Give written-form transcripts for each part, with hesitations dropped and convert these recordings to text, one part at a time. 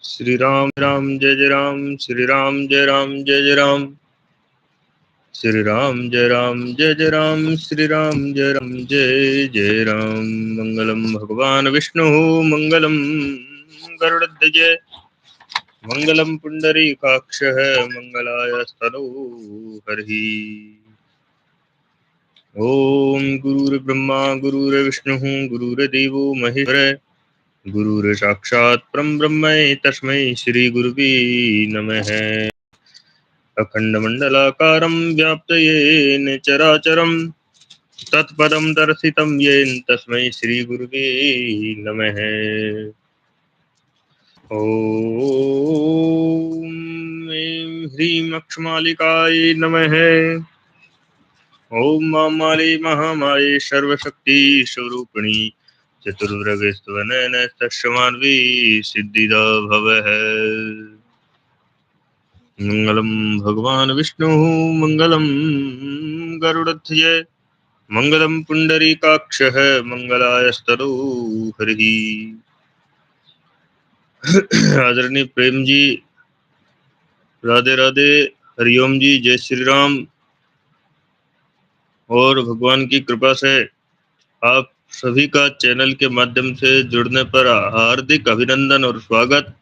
श्री राम राम जय राम, श्री राम जय राम जय जय राम, श्री राम जय राम जय जय राम, श्री राम जय राम जय जय राम। मंगलम भगवान विष्णु, मंगलम गरुड़ध्वज, मंगलम पुंडरीकाक्षः, मंगलाय स्तनो हरि। ओम गुरुर्ब्रह्मा गुरुर्विष्णुः गुरुर्देवो महेश्वरः, गुरुर् साक्षात् परं ब्रह्म तस्मै श्री गुरुवे नमः। अखण्डमण्डलाकारं व्याप्तयेन चराचरं, तत्पदं दर्शितं येन तस्मै श्री गुरुवे नमः। ॐ ऐं ह्रीं अक्षमालिकायै नमः। ॐ मामाले महामाये सर्वशक्ति स्वरूपिणी, चतुर्भुजस्त्वनयन तस्मान्वी सिद्धिदा भवः। मंगलम भगवान विष्णु, मंगलम गरुड़ध्वज, मंगलम पुंडरीकाक्षः, मंगलायस्तनो हरि। आदरणीय प्रेम जी, राधे राधे, हरिओम जी, जय श्री राम। और भगवान की कृपा से आप सभी का चैनल के माध्यम से जुड़ने पर हार्दिक अभिनंदन और स्वागत।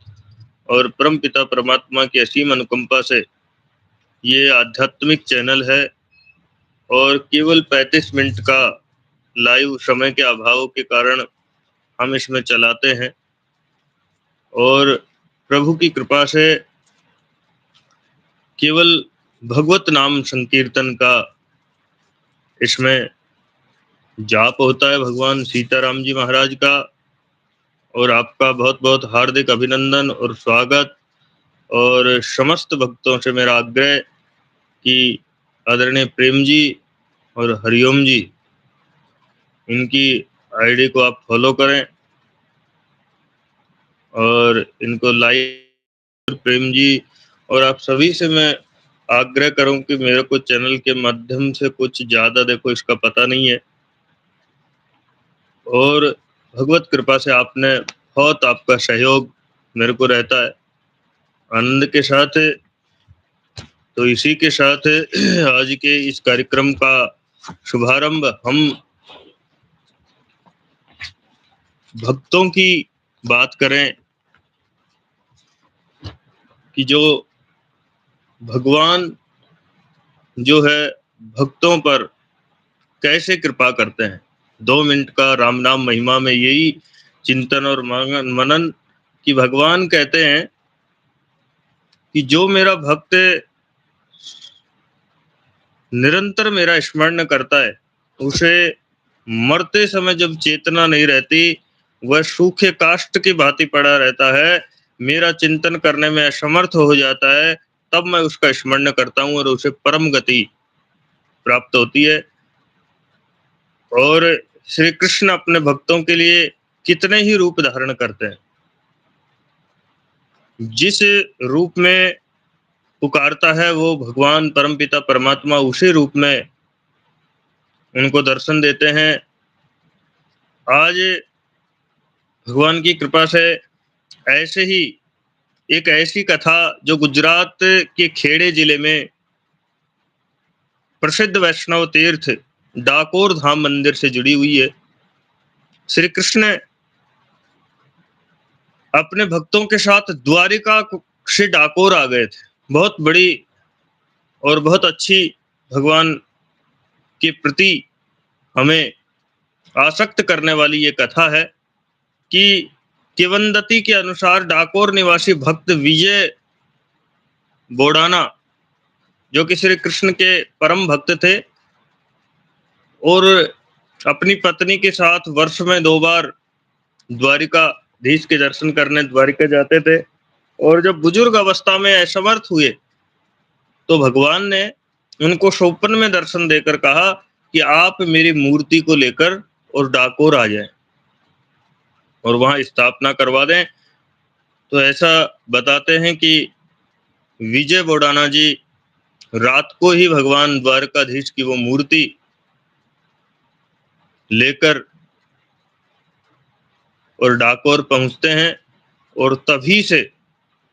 और परम पिता परमात्मा की असीम अनुकंपा से ये आध्यात्मिक चैनल है और केवल 35 मिनट का लाइव समय के अभाव के कारण हम इसमें चलाते हैं। और प्रभु की कृपा से केवल भगवत नाम संकीर्तन का इसमें जाप होता है भगवान सीताराम जी महाराज का। और आपका बहुत बहुत हार्दिक अभिनंदन और स्वागत। और समस्त भक्तों से मेरा आग्रह कि आदरणीय प्रेम जी और हरिओम जी, इनकी आईडी को आप फॉलो करें और इनको लाइक। प्रेम जी और आप सभी से मैं आग्रह करूं कि मेरे को चैनल के माध्यम से कुछ ज्यादा देखो इसका पता नहीं है, और भगवत कृपा से आपने बहुत आपका सहयोग मेरे को रहता है आनंद के साथ। तो इसी के साथ आज के इस कार्यक्रम का शुभारंभ हम भक्तों की बात करें कि जो भगवान जो है भक्तों पर कैसे कृपा करते हैं। 2 मिनट का राम नाम महिमा में यही चिंतन और मनन कि भगवान कहते हैं कि जो मेरा भक्त निरंतर मेरा स्मरण करता है, उसे मरते समय जब चेतना नहीं रहती, वह सूखे काष्ठ की भांति पड़ा रहता है, मेरा चिंतन करने में असमर्थ हो जाता है, तब मैं उसका स्मरण करता हूँ और उसे परम गति प्राप्त होती है। और श्री कृष्ण अपने भक्तों के लिए कितने ही रूप धारण करते हैं, जिस रूप में पुकारता है वो भगवान परमपिता परमात्मा उसी रूप में उनको दर्शन देते हैं। आज भगवान की कृपा से ऐसे ही एक ऐसी कथा जो गुजरात के खेड़े जिले में प्रसिद्ध वैष्णव तीर्थ डाकोर धाम मंदिर से जुड़ी हुई है। श्री कृष्ण अपने भक्तों के साथ द्वारिका से डाकोर आ गए थे। बहुत बड़ी और बहुत अच्छी भगवान के प्रति हमें आसक्त करने वाली ये कथा है कि किवंदती के अनुसार डाकोर निवासी भक्त विजय बोडाना, जो कि श्री कृष्ण के परम भक्त थे और अपनी पत्नी के साथ वर्ष में 2 बार द्वारिकाधीश के दर्शन करने द्वारिका जाते थे। और जब बुजुर्ग अवस्था में असमर्थ हुए तो भगवान ने उनको स्वप्न में दर्शन देकर कहा कि आप मेरी मूर्ति को लेकर और डाकोर आ जाएं और वहां स्थापना करवा दें। तो ऐसा बताते हैं कि विजय बोडाना जी रात को ही भगवान द्वारकाधीश की वो मूर्ति लेकर और डाकोर पहुंचते हैं और तभी से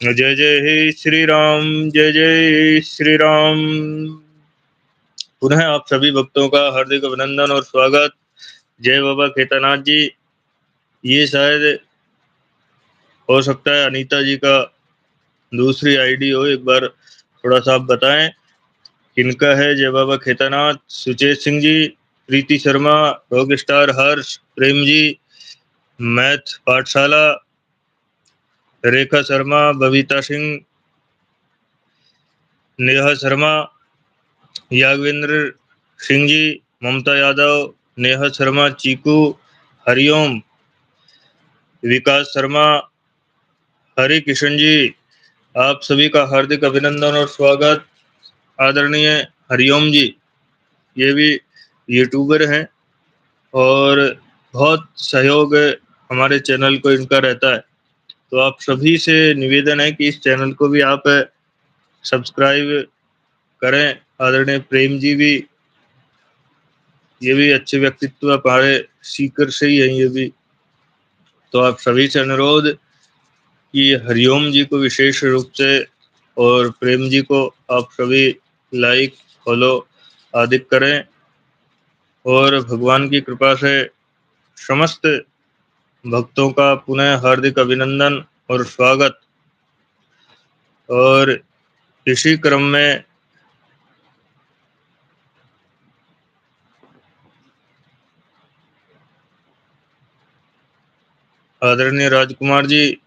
जय जय हे श्री राम, जय जय श्री राम। पुनः आप सभी भक्तों का हार्दिक अभिनंदन और स्वागत। जय बाबा केदारनाथ जी। ये शायद हो सकता है अनीता जी का दूसरी आईडी हो, एक बार थोड़ा सा आप बताएं किनका है। जय बाबा केदारनाथ, सुचेत सिंह जी, प्रीति शर्मा, रॉक स्टार हर्ष, प्रेम जी, मैथ पाठशाला, रेखा शर्मा, बबीता सिंह, नेहा शर्मा, यागवेंद्र सिंह जी, ममता यादव, नेहा शर्मा, चीकू, हरिओम, विकास शर्मा, हरि किशन जी, आप सभी का हार्दिक अभिनंदन और स्वागत। आदरणीय हरिओम जी, ये भी यूट्यूबर हैं और बहुत सहयोग हमारे चैनल को इनका रहता है। तो आप सभी से निवेदन है कि इस चैनल को भी आप सब्सक्राइब करें। आदरणीय प्रेम जी भी, ये भी अच्छे व्यक्तित्व हमारे सीकर से ही हैं ये भी। तो आप सभी से अनुरोध कि हरिओम जी को विशेष रूप से और प्रेम जी को आप सभी लाइक फॉलो आदि करें और भगवान की कृपा से समस्त भक्तों का पुनः हार्दिक अभिनंदन और स्वागत। और इसी क्रम में आदरणीय राजकुमार जी,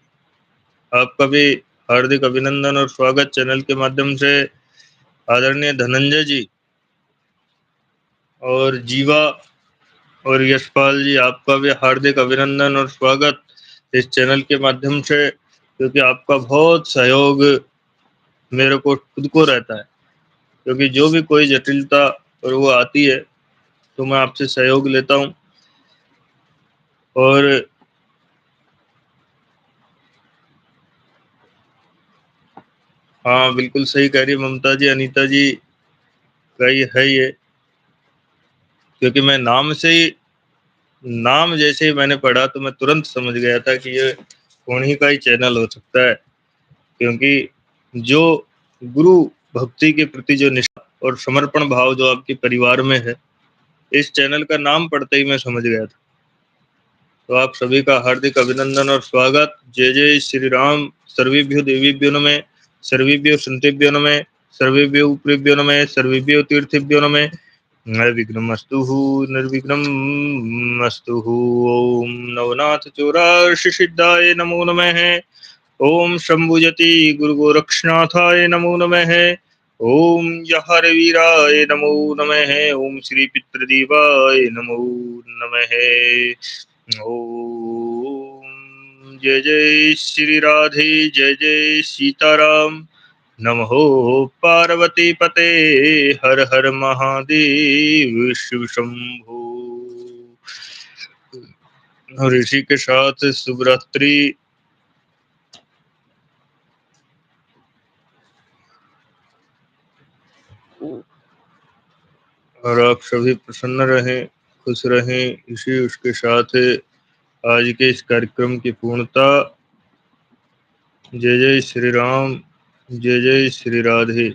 आपका भी हार्दिक अभिनंदन और स्वागत चैनल के माध्यम से। आदरणीय धनंजय जी और जीवा और यशपाल जी, आपका भी हार्दिक अभिनंदन और स्वागत इस चैनल के माध्यम से, क्योंकि आपका बहुत सहयोग मेरे को खुद को रहता है। क्योंकि जो भी कोई जटिलता और वो आती है तो मैं आपसे सहयोग लेता हूँ। और हाँ, बिल्कुल सही कह रही है ममता जी, अनीता जी का ही है ये। क्योंकि मैं नाम जैसे ही मैंने पढ़ा तो मैं तुरंत समझ गया था कि ये उन्हीं का ही चैनल हो सकता है। क्योंकि जो गुरु भक्ति के प्रति जो निष्ठा और समर्पण भाव जो आपके परिवार में है, इस चैनल का नाम पढ़ते ही मैं समझ गया था। तो आप सभी का हार्दिक अभिनंदन और स्वागत। जय जय श्री राम। सर्वेभ्यो देवीभ्यो नमः, सर्वेभ्यो संतेभ्यो नमः, सर्वेभ्यो उपरेभ्यो नमः, सर्वेभ्यो तीर्थेभ्यो नमः। निर्विघ्नमस्तु, निर्विघ्नमस्तु। ओम नवनाथ चौराश सिद्धाय नमो नमः। ओम शंभुजति गुरु गोरक्षनाथाय नमो नमः। ओम यहर वीराय नमो नमः। ओम श्री पितृदेवाय नमो नमः। ओम जय जय श्री राधे, जय जय सीताराम। नमो पार्वती पते, हर हर महादेव शिव शंभो। और इसी के साथ शुभ रात्रि। और आप सभी प्रसन्न रहें, खुश रहें, इसी उसके साथ आज के इस कार्यक्रम की पूर्णता। जय जय श्री राम, जय जय श्री राधे।